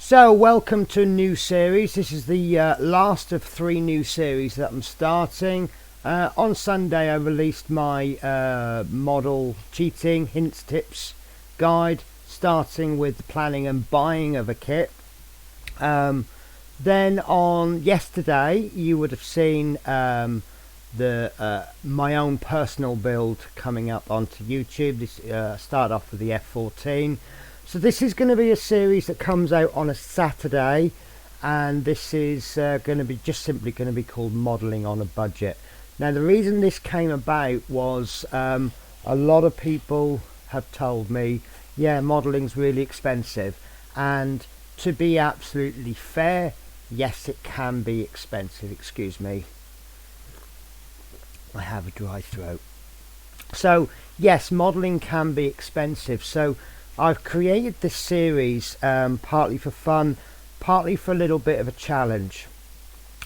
So welcome to a new series. This is the last of 3 new series that I'm starting. On Sunday I released my model cheating hints tips guide, starting with the planning and buying of a kit. Then on yesterday you would have seen my own personal build coming up onto YouTube. This start off with the F18. So this is going to be a series that comes out on a Saturday, and this is going to be just simply going to be called Modelling on a Budget. Now the reason this came about was a lot of people have told me, yeah, modelling's really expensive, and to be absolutely fair, yes, it can be expensive. Excuse me, I have a dry throat. So yes, modelling can be expensive. So I've created this series partly for fun, partly for a little bit of a challenge.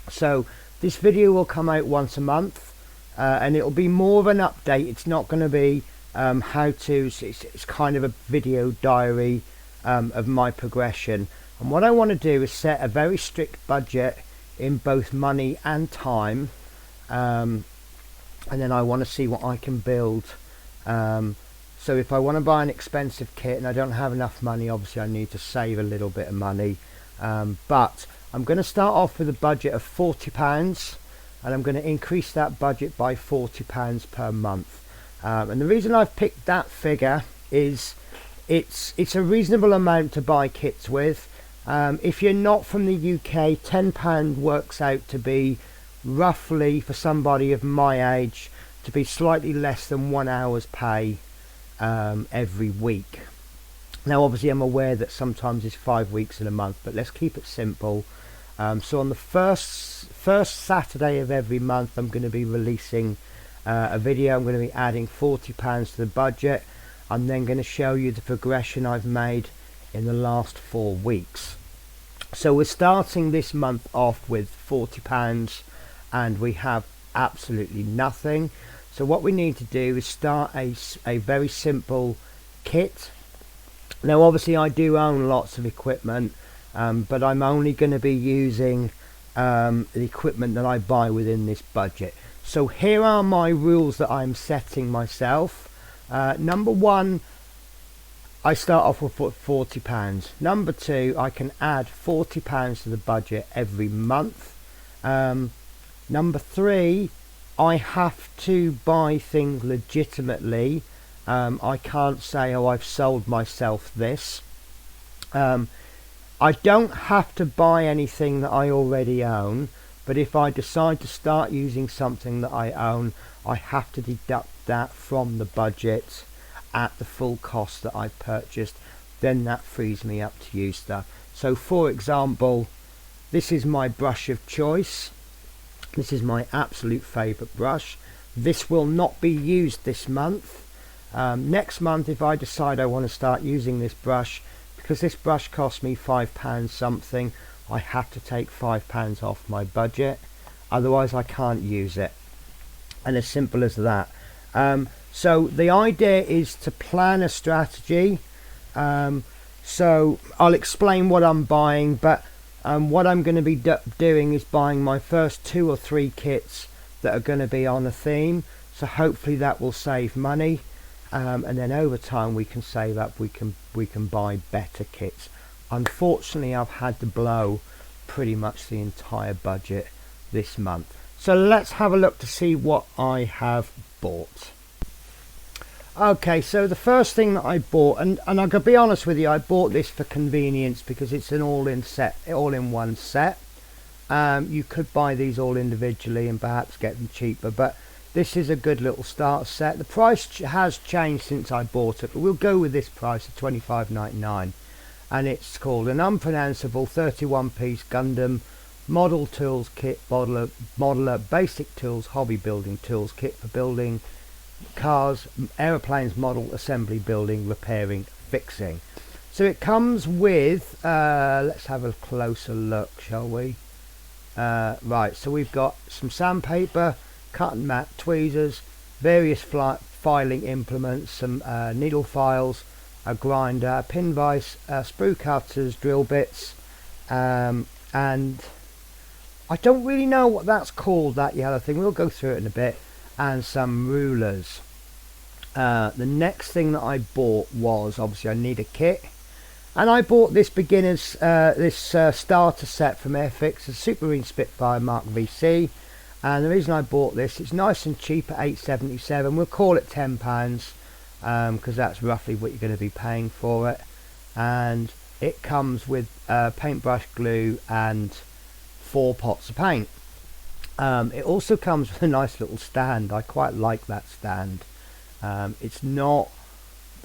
So this video will come out once a month, and it'll be more of an update. It's not going to be how-tos. It's kind of a video diary of my progression. And what I want to do is set a very strict budget in both money and time, and then I want to see what I can build. So if I want to buy an expensive kit and I don't have enough money, obviously I need to save a little bit of money. But I'm going to start off with a budget of £40, and I'm going to increase that budget by £40 per month. And the reason I've picked that figure is it's a reasonable amount to buy kits with. If you're not from the UK, £10 works out to be roughly, for somebody of my age, to be slightly less than 1 hour's pay every week. Now obviously I'm aware that sometimes it's 5 weeks in a month, but let's keep it simple. So on the first Saturday of every month I'm going to be releasing a video. I'm going to be adding £40 to the budget. I'm then going to show you the progression I've made in the last 4 weeks. So we're starting this month off with £40 and we have absolutely nothing. So what we need to do is start a very simple kit. Now obviously I do own lots of equipment, but I'm only going to be using the equipment that I buy within this budget. So here are my rules that I'm setting myself. Number 1, I start off with £40. Number 2, I can add £40 to the budget every month. Number 3, I have to buy things legitimately. I can't say, oh, I've sold myself this. I don't have to buy anything that I already own, but if I decide to start using something that I own, I have to deduct that from the budget at the full cost that I purchased. Then that frees me up to use stuff. So for example, this is my brush of choice. This is my absolute favourite brush. This will not be used this month. Next month, if I decide I want to start using this brush, because this brush cost me £5 something, I have to take £5 off my budget. Otherwise I can't use it. And as simple as that. So the idea is to plan a strategy. So I'll explain what I'm buying, but what I'm going to be doing is buying my first 2 or 3 kits that are going to be on a theme. So hopefully that will save money, and then over time we can save up. We can buy better kits. Unfortunately, I've had to blow pretty much the entire budget this month. So let's have a look to see what I have bought. Okay, so the first thing that I bought, and I'm going to be honest with you, I bought this for convenience because it's an all-in-one set. You could buy these all individually and perhaps get them cheaper, but this is a good little start set. The price has changed since I bought it, but we'll go with this price of £25.99, and it's called an unpronounceable 31-piece Gundam model tools kit, modeler basic tools hobby building tools kit for building cars, aeroplanes, model assembly, building, repairing, fixing. So it comes with let's have a closer look, shall we? Right, so we've got some sandpaper, cut and mat, tweezers, various filing implements, some needle files, a grinder, a pin vise, sprue cutters, drill bits, and I don't really know what that's called, that yellow thing. We'll go through it in a bit. And some rulers. The next thing that I bought was, obviously I need a kit, and I bought this beginner's starter set from Airfix, a Supermarine Spitfire Mark VC. And the reason I bought this, it's nice and cheap at £8.77. We'll call it £10, because that's roughly what you're going to be paying for it. And it comes with paintbrush, glue and 4 pots of paint. It also comes with a nice little stand. I quite like that stand. It's not,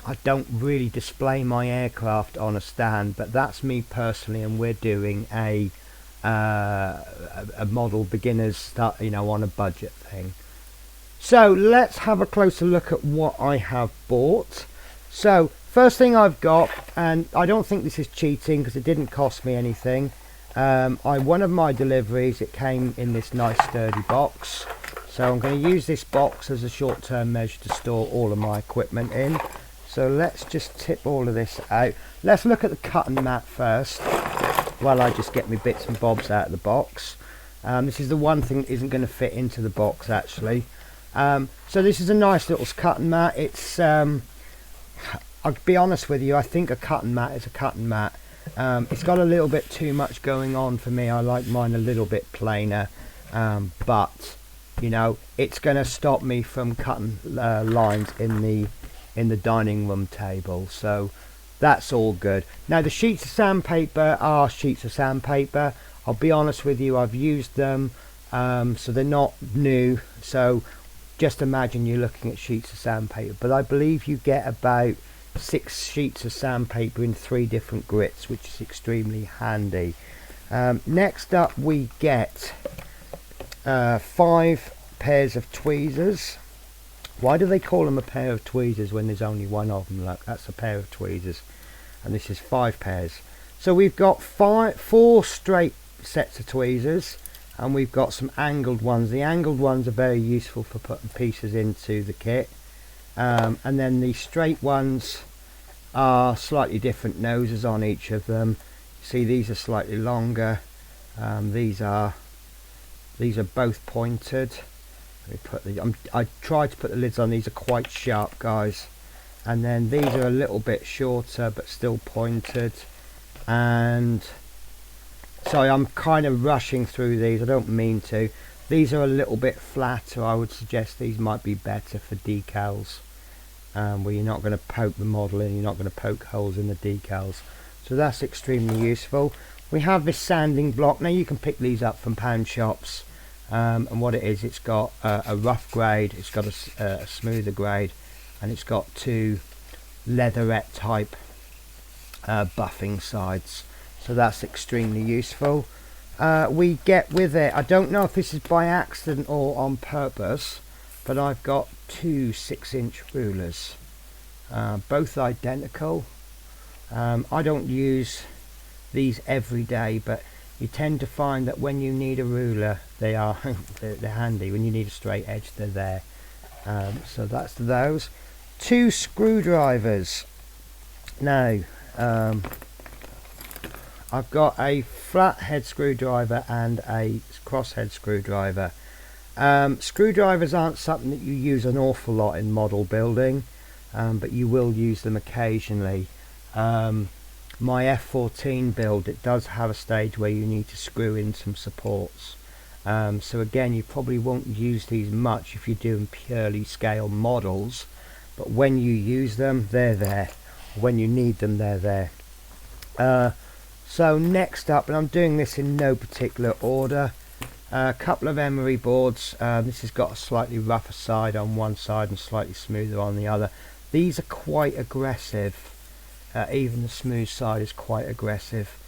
I don't really display my aircraft on a stand, but that's me personally, and we're doing a model beginners start, on a budget thing. So let's have a closer look at what I have bought. So first thing I've got, and I don't think this is cheating because it didn't cost me anything. One of my deliveries, it came in this nice sturdy box, so I'm going to use this box as a short-term measure to store all of my equipment in. So let's just tip all of this out. Let's look at the cutting mat first while I just get my bits and bobs out of the box. This is the one thing that isn't going to fit into the box actually. So this is a nice little cutting mat. It's I'll be honest with you, I think a cutting mat is a cutting mat. It's got a little bit too much going on for me. I like mine a little bit plainer, but it's going to stop me from cutting lines in the dining room table, so that's all good. Now the sheets of sandpaper are sheets of sandpaper. I'll be honest with you, I've used them, so they're not new, so just imagine you're looking at sheets of sandpaper, but I believe you get about 6 sheets of sandpaper in 3 different grits, which is extremely handy. Next up we get 5 pairs of tweezers. Why do they call them a pair of tweezers when there's only one of them? Look, that's a pair of tweezers, and this is 5 pairs. So we've got 4 straight sets of tweezers, and we've got some angled ones. The angled ones are very useful for putting pieces into the kit. And then the straight ones are slightly different noses on each of them. See, these are slightly longer. These are both pointed. Let me I tried to put the lids on. These are quite sharp, guys. And then these are a little bit shorter but still pointed. And sorry, I'm kind of rushing through these. I don't mean to. These are a little bit flatter. I would suggest these might be better for decals, where you're not going to poke the model in, you're not going to poke holes in the decals. So that's extremely useful. We have this sanding block. Now you can pick these up from pound shops, and what it is, it's got a rough grade, it's got a smoother grade, and it's got 2 leatherette type buffing sides. So that's extremely useful. We get with it, I don't know if this is by accident or on purpose, but I've got 2 6-inch rulers, both identical. I don't use these every day, but you tend to find that when you need a ruler, they're handy. When you need a straight edge, they're there. So that's those. 2 screwdrivers. Now I've got a flat head screwdriver and a cross head screwdriver. Screwdrivers aren't something that you use an awful lot in model building, but you will use them occasionally. My F18 build, it does have a stage where you need to screw in some supports. So again, you probably won't use these much if you're doing purely scale models, but when you use them, they're there. When you need them, they're there. So next up, and I'm doing this in no particular order, a couple of Emery boards. This has got a slightly rougher side on one side and slightly smoother on the other. These are quite aggressive. Even the smooth side is quite aggressive.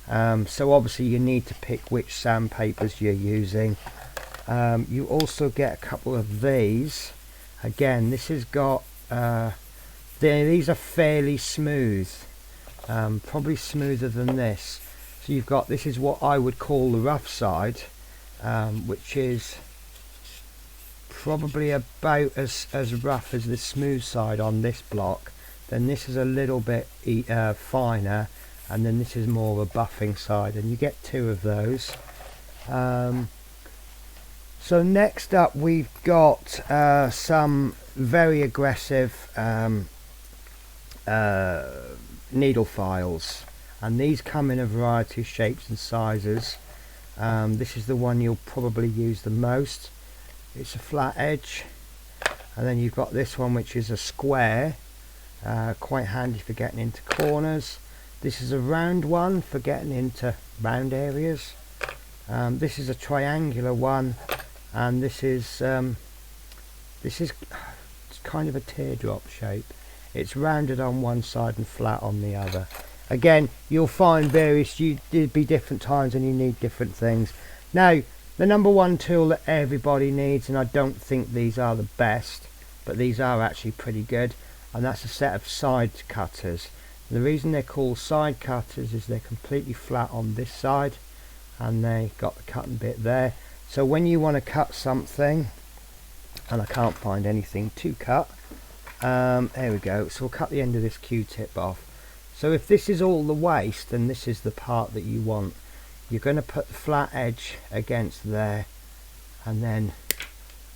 So obviously you need to pick which sandpapers you're using. You also get a couple of these. Again, this has got these are fairly smooth, probably smoother than this. So you've got, this is what I would call the rough side, which is probably about as rough as the smooth side on this block. Then this is a little bit finer, and then this is more of a buffing side, and you get two of those. So next up we've got some very aggressive needle files, and these come in a variety of shapes and sizes. This is the one you'll probably use the most. It's a flat edge, and then you've got this one which is a square, quite handy for getting into corners. This is a round one for getting into round areas. This is a triangular one, and this is kind of a teardrop shape. It's rounded on one side and flat on the other. Again, you'll find various, there'll be different times and you need different things. Now, the number one tool that everybody needs, and I don't think these are the best, but these are actually pretty good, and that's a set of side cutters. The reason they're called side cutters is they're completely flat on this side, and they got the cutting bit there. So when you want to cut something, and I can't find anything to cut, there we go, so we'll cut the end of this Q-tip off. So if this is all the waste and this is the part that you want, you're going to put the flat edge against there, and then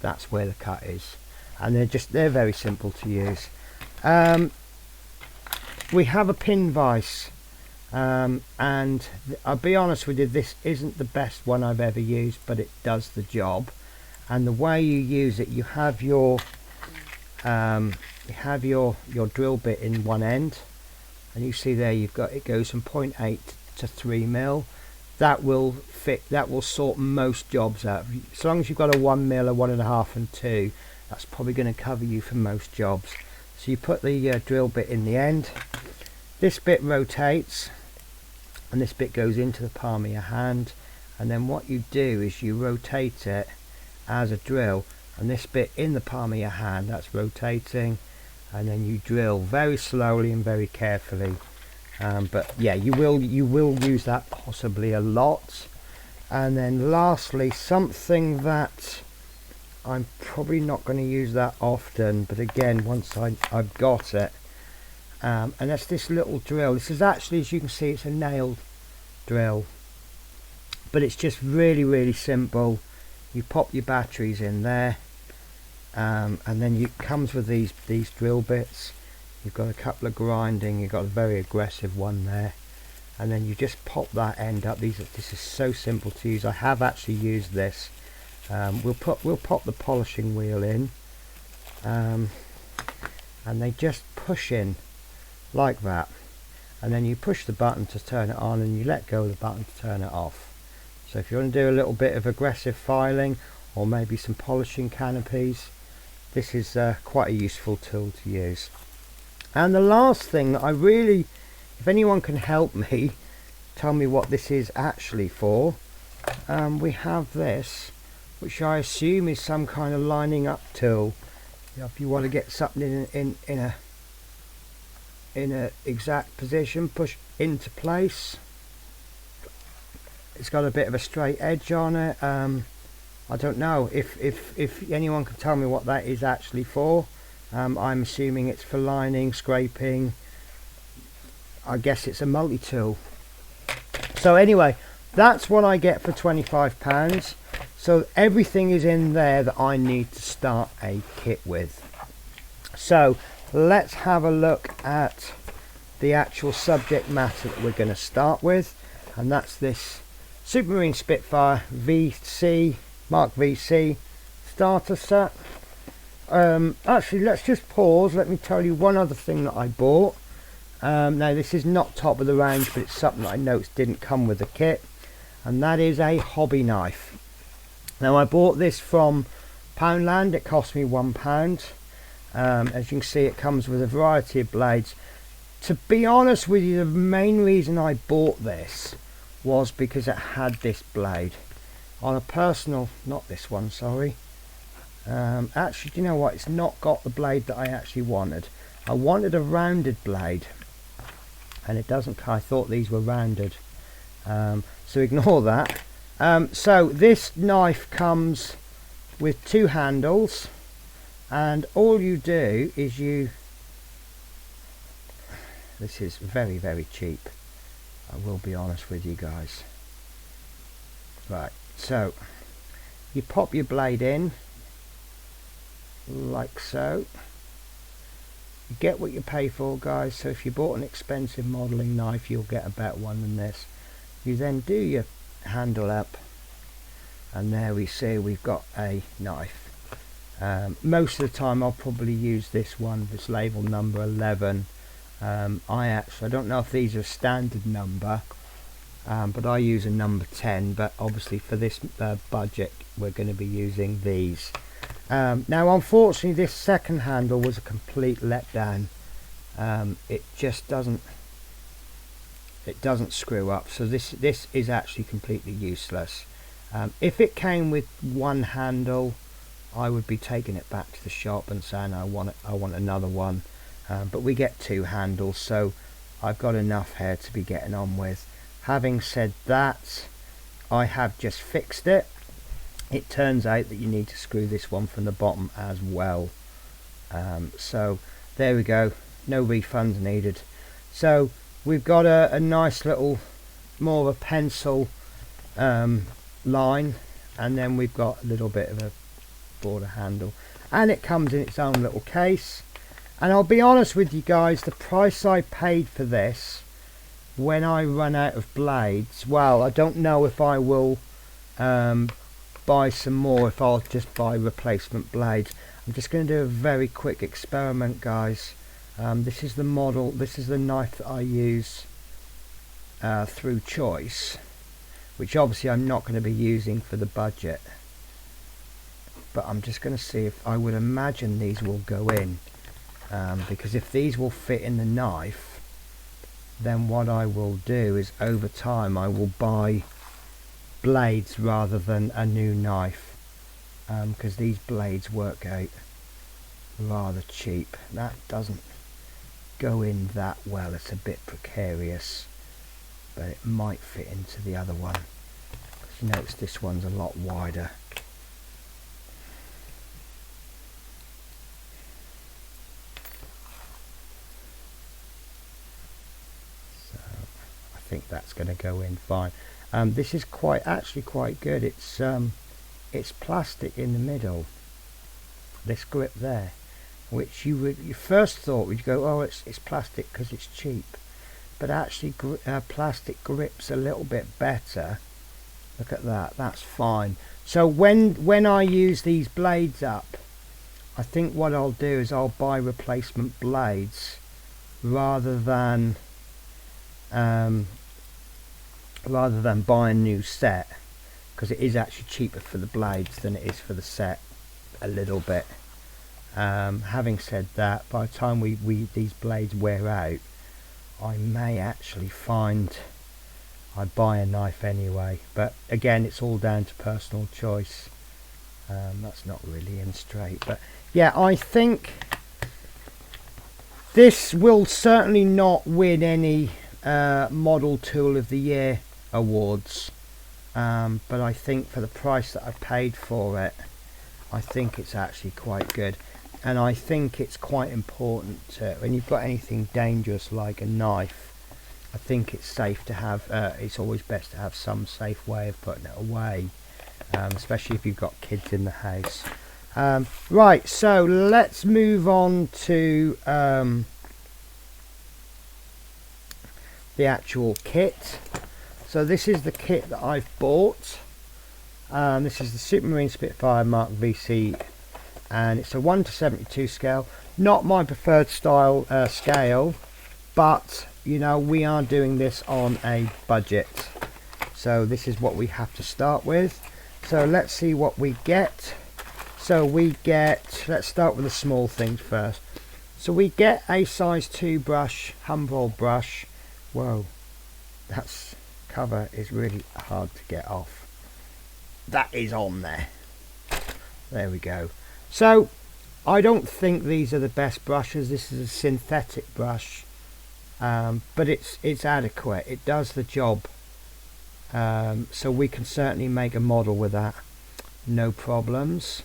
that's where the cut is, and they're very simple to use. We have a pin vise, and I'll be honest with you, this isn't the best one I've ever used, but it does the job. And the way you use it, you have your drill bit in one end, and you see there you've got, it goes from 0.8 to 3 mil. That will fit, that will sort most jobs out. As long as you've got a 1 mil, a 1.5 and 2, that's probably going to cover you for most jobs. So you put the drill bit in the end, this bit rotates, and this bit goes into the palm of your hand, and then what you do is you rotate it as a drill, and this bit in the palm of your hand, that's rotating, and then you drill very slowly and very carefully. But yeah, you will use that possibly a lot. And then lastly, something that I'm probably not going to use that often, but again, once I've got it, and that's this little drill. This is actually, as you can see, it's a nail drill, but it's just really simple. You pop your batteries in there, and then it comes with these drill bits. You've got a couple of grinding, you've got a very aggressive one there, and then you just pop that end up. This is so simple to use. I have actually used this. We'll pop the polishing wheel in, and they just push in like that, and then you push the button to turn it on, and you let go of the button to turn it off. So if you want to do a little bit of aggressive filing, or maybe some polishing canopies, this is quite a useful tool to use. And the last thing that I really, if anyone can help me, tell me what this is actually for, we have this, which I assume is some kind of lining up tool. If you want to get something in a exact position, push into place. It's got a bit of a straight edge on it. I don't know if anyone can tell me what that is actually for. I'm assuming it's for lining, scraping. I guess it's a multi-tool. So anyway, that's what I get for £25. So everything is in there that I need to start a kit with. So let's have a look at the actual subject matter that we're going to start with, and that's this Supermarine Spitfire VC Mark VC starter set. Actually, let's just pause. Let me tell you one other thing that I bought. Now this is not top of the range, but it's something that I noticed didn't come with the kit, and that is a hobby knife. Now I bought this from Poundland. It cost me £1. As you can see, it comes with a variety of blades. To be honest with you, the main reason I bought this was because it had this blade. On a personal, not this one, sorry. Actually, do you know what? It's not got the blade that I actually wanted. I wanted a rounded blade, and it doesn't. I thought these were rounded, so ignore that. So this knife comes with two handles, and all you do is this is very cheap. I will be honest with you guys. Right, so you pop your blade in like so. You get what you pay for, guys. So if you bought an expensive modelling knife, you'll get a better one than this. You then do your handle up, and there we see we've got a knife. Most of the time I'll probably use this one, this label number 11. I don't know if these are a standard number, but I use a number 10, but obviously for this budget we're going to be using these. Now unfortunately this second handle was a complete letdown. It just doesn't screw up, so this is actually completely useless. If it came with one handle, I would be taking it back to the shop and saying I want another one, but we get two handles, so I've got enough here to be getting on with. Having said that, I have just fixed it. It turns out that you need to screw this one from the bottom as well. So there we go, no refunds needed. So we've got a nice little, more of a pencil line, and then we've got a little bit of a border handle, and it comes in its own little case. And I'll be honest with you guys, the price I paid for this, when I run out of blades, well, I don't know if I will buy some more, if I'll just buy replacement blades. I'm just going to do a very quick experiment, guys. This is the model, this is the knife that I use through choice, which obviously I'm not going to be using for the budget, but I'm just going to see if, I would imagine these will go in, because if these will fit in the knife, then what I will do is over time I will buy blades rather than a new knife, because these blades work out rather cheap. That doesn't go in that well, it's a bit precarious, but it might fit into the other one. You notice this one's a lot wider. So I think that's going to go in fine. This is actually quite good. It's plastic in the middle, this grip there, which you first thought would go, oh, it's plastic because it's cheap, but actually plastic grips a little bit better. Look at that, that's fine. So when I use these blades up, I think what I'll do is I'll buy replacement blades rather than buy a new set, because it is actually cheaper for the blades than it is for the set, a little bit. Having said that, by the time these blades wear out, I may actually find I buy a knife anyway, but again it's all down to personal choice. That's not really in straight, but yeah, I think this will certainly not win any model tool of the year awards, but I think for the price that I paid for it, I think it's actually quite good. And I think it's quite important when you've got anything dangerous like a knife, I think it's safe to have, it's always best to have some safe way of putting it away, especially if you've got kids in the house. Right, so let's move on to the actual kit. So this is the kit that I've bought. This is the Supermarine Spitfire Mark VC, and it's a 1:72 scale. Not my preferred style scale, but you know, we are doing this on a budget, so this is what we have to start with. So let's see what we get. So we get, let's start with the small things first. So we get a size 2 brush, Humboldt brush. Whoa, that's cover is really hard to get off. That is on there. There we go. So I don't think these are the best brushes. This is a synthetic brush, but it's adequate. It does the job. So we can certainly make a model with that, no problems.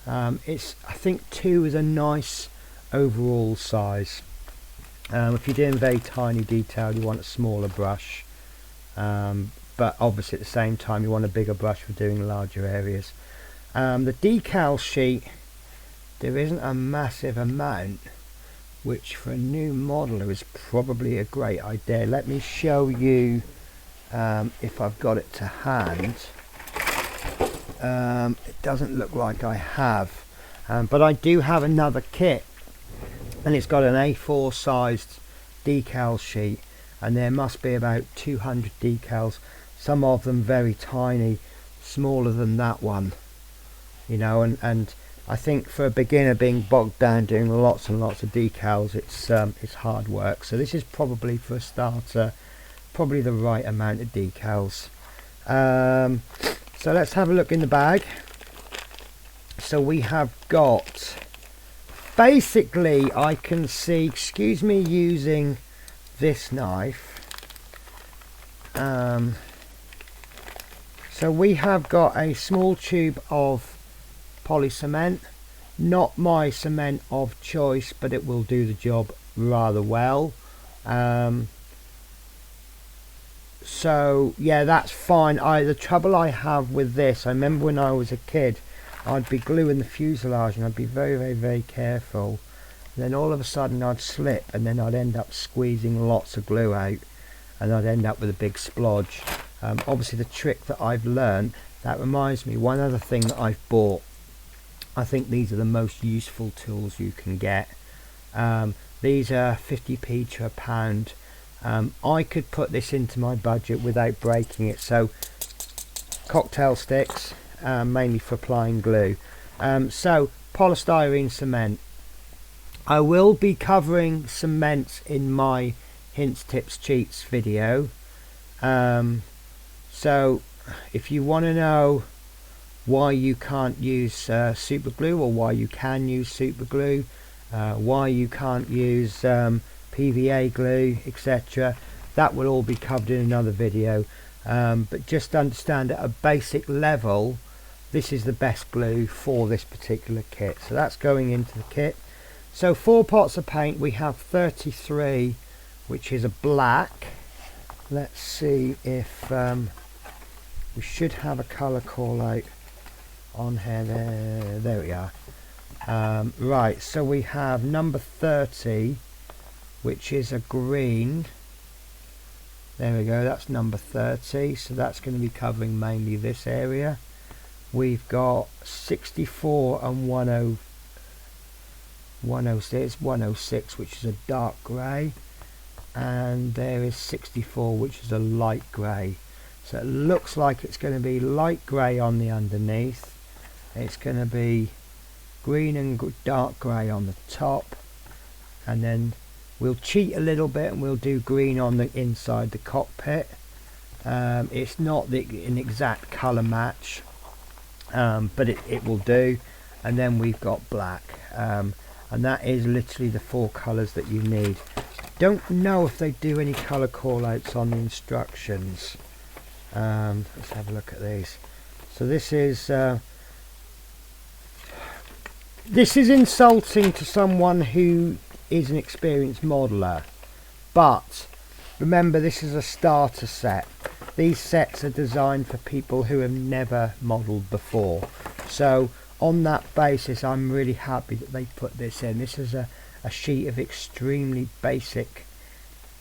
I think 2 is a nice overall size. If you're doing very tiny detail, you want a smaller brush. but obviously at the same time you want a bigger brush for doing larger areas. The decal sheet, there isn't a massive amount, which for a new modeler is probably a great idea. Let me show you if I've got it to hand. It doesn't look like I have, but I do have another kit, and it's got an A4 sized decal sheet, and there must be about 200 decals, some of them very tiny, smaller than that one, you know, and I think for a beginner being bogged down doing lots and lots of decals, it's hard work. So this is probably, for a starter, probably the right amount of decals. So let's have a look in the bag. So we have got, basically I can see, excuse me using this knife, so we have got a small tube of poly cement, not my cement of choice, but it will do the job rather well. So yeah, that's fine. The trouble I have with this, I remember when I was a kid, I'd be gluing the fuselage and I'd be very careful, and then all of a sudden I'd slip, and then I'd end up squeezing lots of glue out, and I'd end up with a big splodge. Obviously the trick that I've learned, that reminds me, one other thing that I've bought, I think these are the most useful tools you can get. These are 50p to a pound. I could put this into my budget without breaking it. So cocktail sticks, mainly for applying glue. So polystyrene cement. I will be covering cement in my hints, tips, cheats video. So if you want to know why you can't use super glue, or why you can use super glue, why you can't use PVA glue, etc., that will all be covered in another video. But just understand at a basic level, this is the best glue for this particular kit. So that's going into the kit. So 4 pots of paint, we have 33, which is a black. Let's see if we should have a colour call out on here. There we are. Right, so we have number 30, which is a green. There we go, that's number 30, so that's going to be covering mainly this area. We've got 64 and 106, which is a dark grey, and there is 64, which is a light grey. So it looks like it's going to be light grey on the underneath, it's going to be green and dark grey on the top, and then we'll cheat a little bit and we'll do green on the inside the cockpit. It's not an exact colour match, but it will do. And then we've got black, and that is literally the 4 colours that you need. Don't know if they do any colour call outs on the instructions. Let's have a look at these. So this is insulting to someone who is an experienced modeler, but remember, this is a starter set. These sets are designed for people who have never modelled before. So on that basis, I'm really happy that they put this in. This is a sheet of extremely basic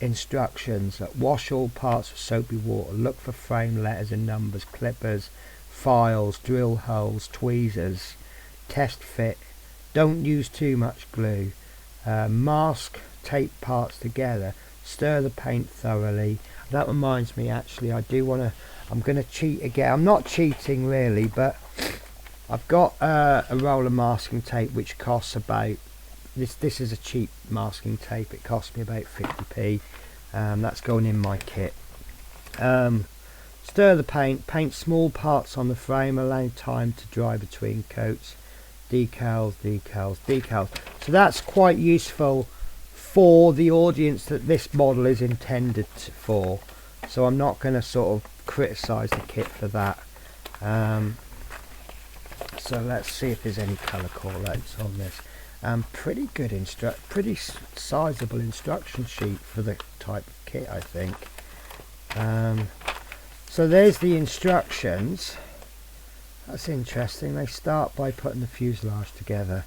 instructions. Wash all parts with soapy water, look for frame letters and numbers, clippers, files, drill holes, tweezers, test fit, don't use too much glue, mask, tape parts together, stir the paint thoroughly. That reminds me, actually, I'm going to cheat again. I'm not cheating really, but I've got a roll of masking tape which costs about, this is a cheap masking tape, it cost me about 50p. That's going in my kit. Stir the paint, paint small parts on the frame, allow time to dry between coats, decals, decals, decals. So that's quite useful for the audience that this model is intended for. So I'm not going to sort of criticise the kit for that. So let's see if there's any colour call outs on this. Pretty good pretty sizable instruction sheet for the type of kit, I think. So there's the instructions. That's interesting. They start by putting the fuselage together.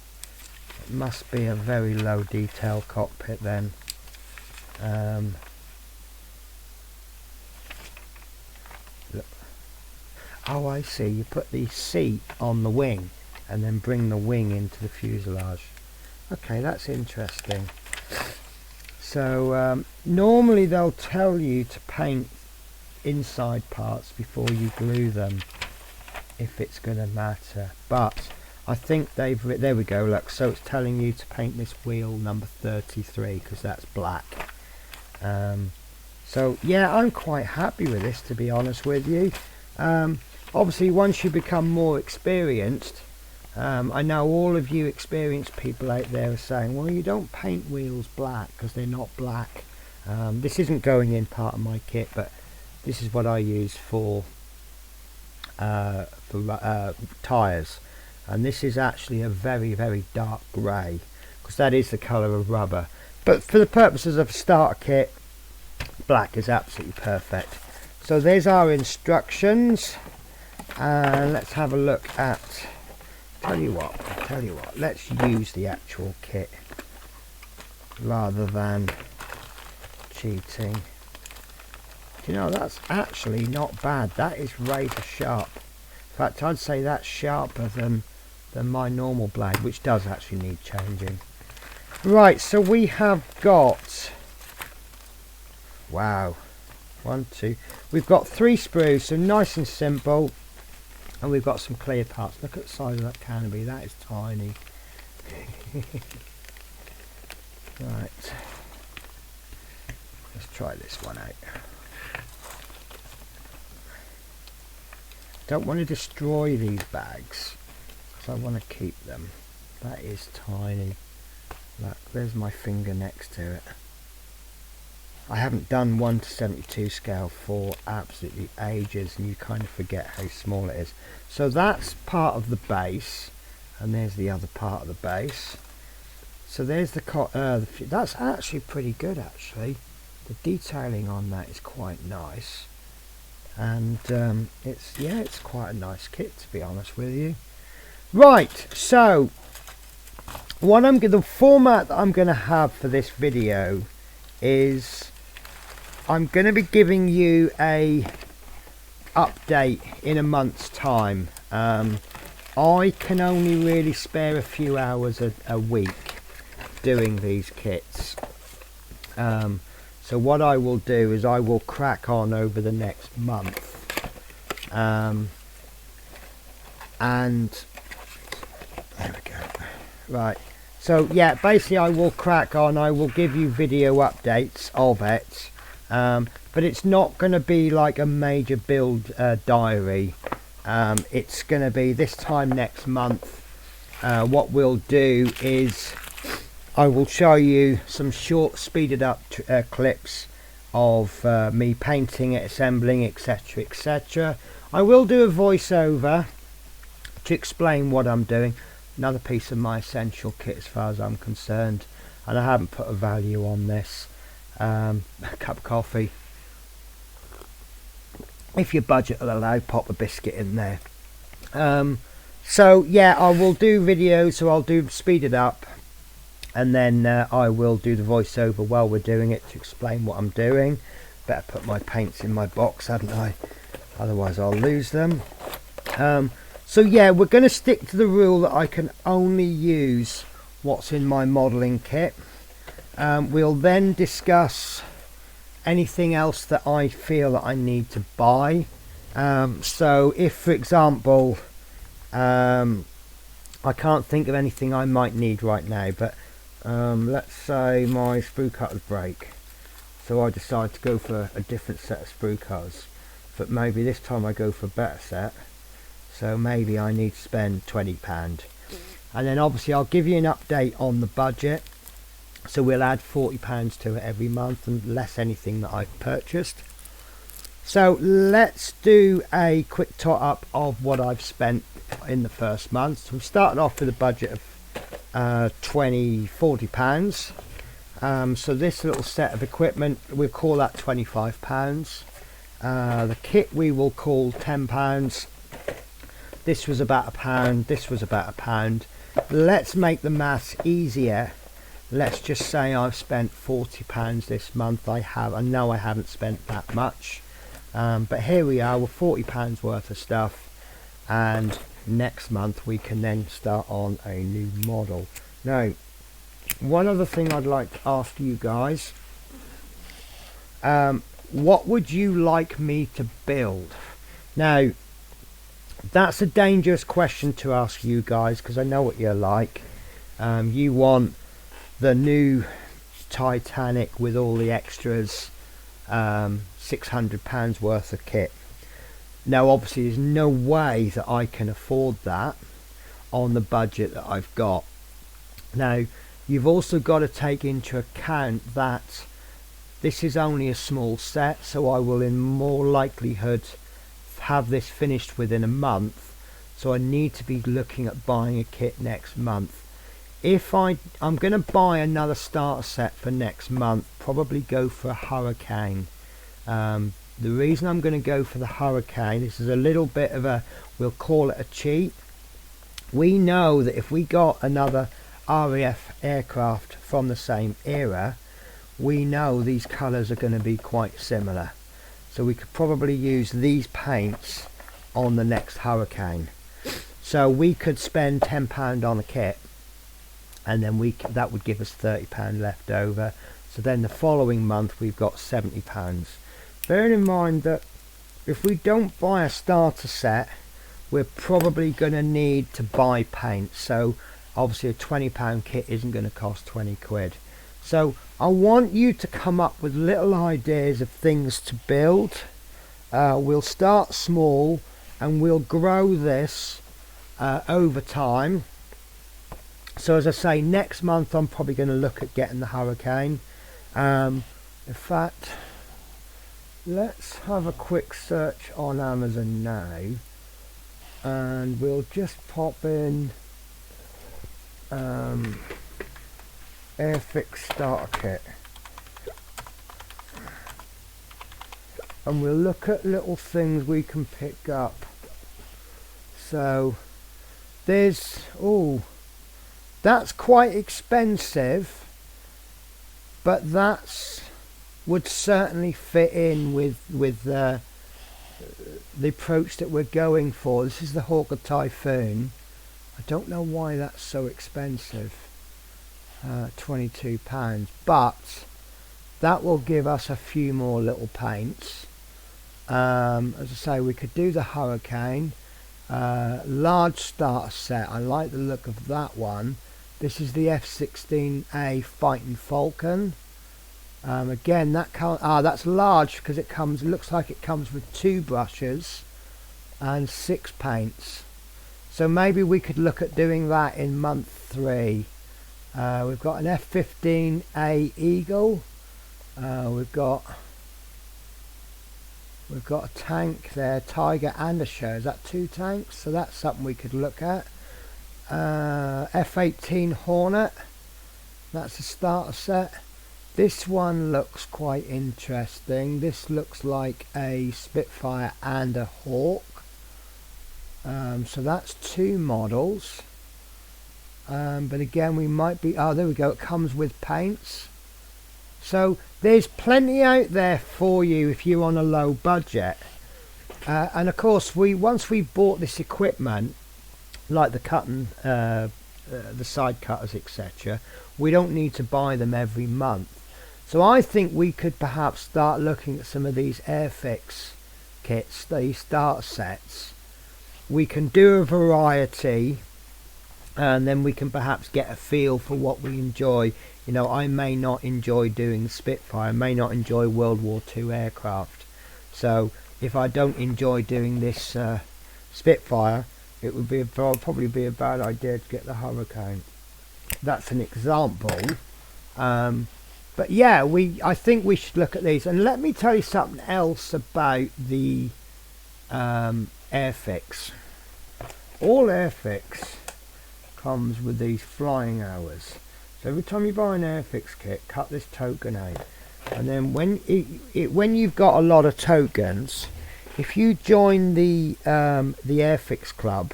It must be a very low detail cockpit then. Look. Oh, I see. You put the seat on the wing and then bring the wing into the fuselage. Okay, that's interesting. So normally they'll tell you to paint inside parts before you glue them, if it's going to matter, but I think they've there we go, look, so it's telling you to paint this wheel number 33 because that's black. So yeah, I'm quite happy with this, to be honest with you. Obviously once you become more experienced, I know all of you experienced people out there are saying, well, you don't paint wheels black because they're not black. This isn't going in part of my kit, but this is what I use for tyres, and this is actually a very, very dark grey because that is the colour of rubber, but for the purposes of a starter kit, black is absolutely perfect. So there's our instructions, and let's have a look at, tell you what, let's use the actual kit rather than cheating. You know, that's actually not bad. That is razor sharp. In fact, I'd say that's sharper than my normal blade, which does actually need changing. Right, so we have got, wow, 1, 2, we've got 3 sprues, so nice and simple, and we've got some clear parts. Look at the size of that canopy, that is tiny. Right, let's try this one out. Don't want to destroy these bags because I want to keep them. That is tiny. Look, there's my finger next to it. I haven't done 1:72 scale for absolutely ages, and you kind of forget how small it is. So that's part of the base, and there's the other part of the base. So there's the that's actually pretty good, actually. The detailing on that is quite nice. And it's quite a nice kit, to be honest with you. Right, so the format that I'm going to have for this video is I'm going to be giving you a update in a month's time. I can only really spare a few hours a week doing these kits. So what I will do is I will crack on over the next month, and there we go. Right, so yeah, basically I will crack on. I will give you video updates of it, but it's not going to be like a major build diary. It's going to be this time next month. What we'll do is I will show you some short speeded up clips of me painting it, assembling, etc, etc. I will do a voiceover to explain what I'm doing. Another piece of my essential kit as far as I'm concerned, and I haven't put a value on this. A cup of coffee, if your budget will allow, pop a biscuit in there. So yeah, I will do videos, so I'll do speeded up, and then I will do the voiceover while we're doing it to explain what I'm doing. Better put my paints in my box, hadn't I? Otherwise I'll lose them. So yeah, we're going to stick to the rule that I can only use what's in my modelling kit. We'll then discuss anything else that I feel that I need to buy. So if, for example, I can't think of anything I might need right now, but let's say my sprue cutters break, so I decide to go for a different set of sprue cutters, but maybe this time I go for a better set, so maybe I need to spend £20, and then obviously I'll give you an update on the budget. So we'll add £40 to it every month, and less anything that I've purchased. So let's do a quick tot up of what I've spent in the first month. So we started off with a budget of £40. So this little set of equipment, we'll call that £25. The kit we will call £10. This was about £1. This was about £1. Let's make the maths easier. Let's just say I've spent £40 this month. I know I haven't spent that much, but here we are with £40 worth of stuff, and next month we can then start on a new model. Now, one other thing I'd like to ask you guys, what would you like me to build? Now, that's a dangerous question to ask you guys, because I know what you're like. You want the new Titanic with all the extras, £600 worth of kit. Now obviously there's no way that I can afford that on the budget that I've got. Now you've also got to take into account that this is only a small set, so I will in more likelihood have this finished within a month, so I need to be looking at buying a kit next month. If I'm going to buy another starter set for next month, probably go for a Hurricane. The reason I'm going to go for the Hurricane, this is a little bit of a, we'll call it a cheat. We know that if we got another RAF aircraft from the same era, we know these colours are going to be quite similar. So we could probably use these paints on the next Hurricane. So we could spend £10 on a kit, and then that would give us £30 left over. So then the following month we've got £70. Bearing in mind that if we don't buy a starter set, we're probably going to need to buy paint. So obviously a £20 kit isn't going to cost 20 quid. So I want you to come up with little ideas of things to build. We'll start small and we'll grow this over time. So as I say, next month I'm probably going to look at getting the Hurricane. In fact, let's have a quick search on Amazon now, and we'll just pop in Airfix Starter Kit, and we'll look at little things we can pick up. So there's, oh, that's quite expensive, but that's would certainly fit in with the approach that we're going for. This is the Hawker Typhoon. I don't know why that's so expensive, £22, but that will give us a few more little paints. As I say, we could do the Hurricane, large starter set. I like the look of that one. This is the F-16A Fighting Falcon. Again, that that's large because it comes. Looks like it comes with 2 brushes and 6 paints. So maybe we could look at doing that in month 3. We've got an F-15A Eagle. We've got a tank there, Tiger and a Show. Is that 2 tanks? So that's something we could look at. F18 Hornet. That's a starter set. This one looks quite interesting. This looks like a Spitfire and a Hawk. So that's 2 models. But again, we might be, oh there we go, it comes with paints. So there's plenty out there for you if you're on a low budget. And of course, once we bought this equipment, like the cutting, the side cutters, etc., we don't need to buy them every month. So I think we could perhaps start looking at some of these Airfix kits, these starter sets. We can do a variety, and then we can perhaps get a feel for what we enjoy. You know, I may not enjoy doing Spitfire, I may not enjoy World War II aircraft. So if I don't enjoy doing this Spitfire, it would be probably be a bad idea to get the Hurricane. That's an example. But yeah, I think we should look at these. And let me tell you something else about the Airfix. All Airfix comes with these flying hours. So every time you buy an Airfix kit, cut this token out. And then when you've got a lot of tokens, if you join the Airfix Club,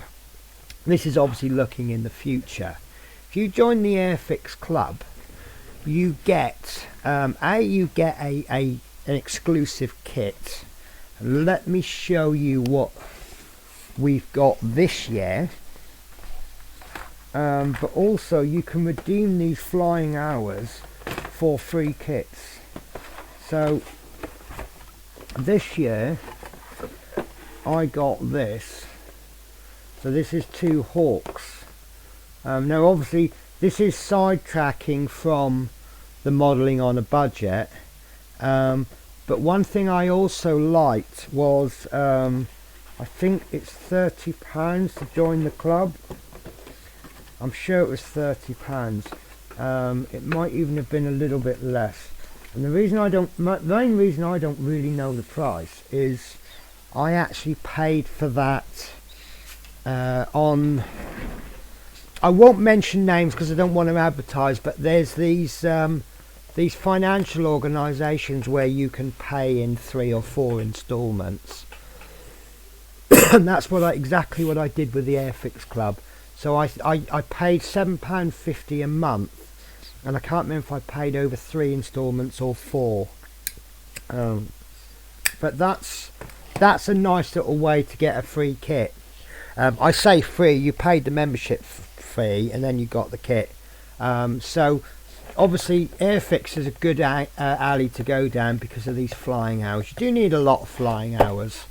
this is obviously looking in the future. If you join the Airfix Club, you get an exclusive kit. Let me show you what we've got this year. But also you can redeem these flying hours for free kits. So this year I got this. So this is 2 Hawks. Now obviously this is sidetracking from the modelling on a budget, but one thing I also liked was I think it's £30 to join the club. I'm sure it was £30. It might even have been a little bit less. And the main reason I don't really know the price is I actually paid for that on. I won't mention names because I don't want to advertise, but there's these financial organisations where you can pay in 3 or 4 instalments. And that's exactly what I did with the Airfix Club. So I paid £7.50 a month, and I can't remember if I paid over 3 instalments or 4. But that's a nice little way to get a free kit. I say free, you paid the membership fee and then you got the kit. So obviously Airfix is a good alley to go down because of these flying hours. You do need a lot of flying hours.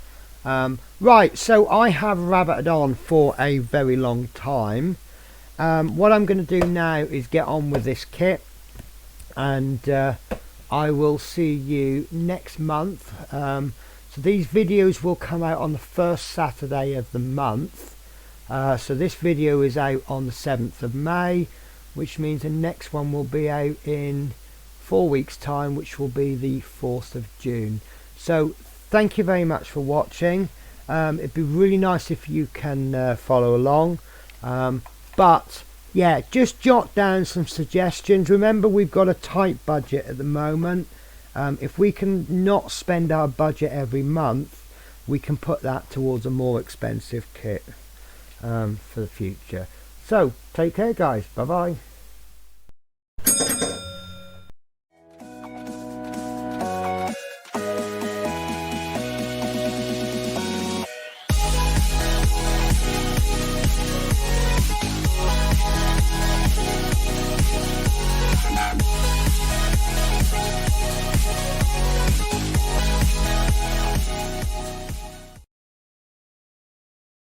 Right, so I have rabbited on for a very long time. What I'm going to do now is get on with this kit, and I will see you next month. So these videos will come out on the first Saturday of the month. So this video is out on the 7th of May, which means the next one will be out in 4 weeks time, which will be the 4th of June. So thank you very much for watching. It'd be really nice if you can follow along. But yeah, just jot down some suggestions. Remember, we've got a tight budget at the moment. If we can not spend our budget every month, we can put that towards a more expensive kit for the future. So take care guys, bye bye.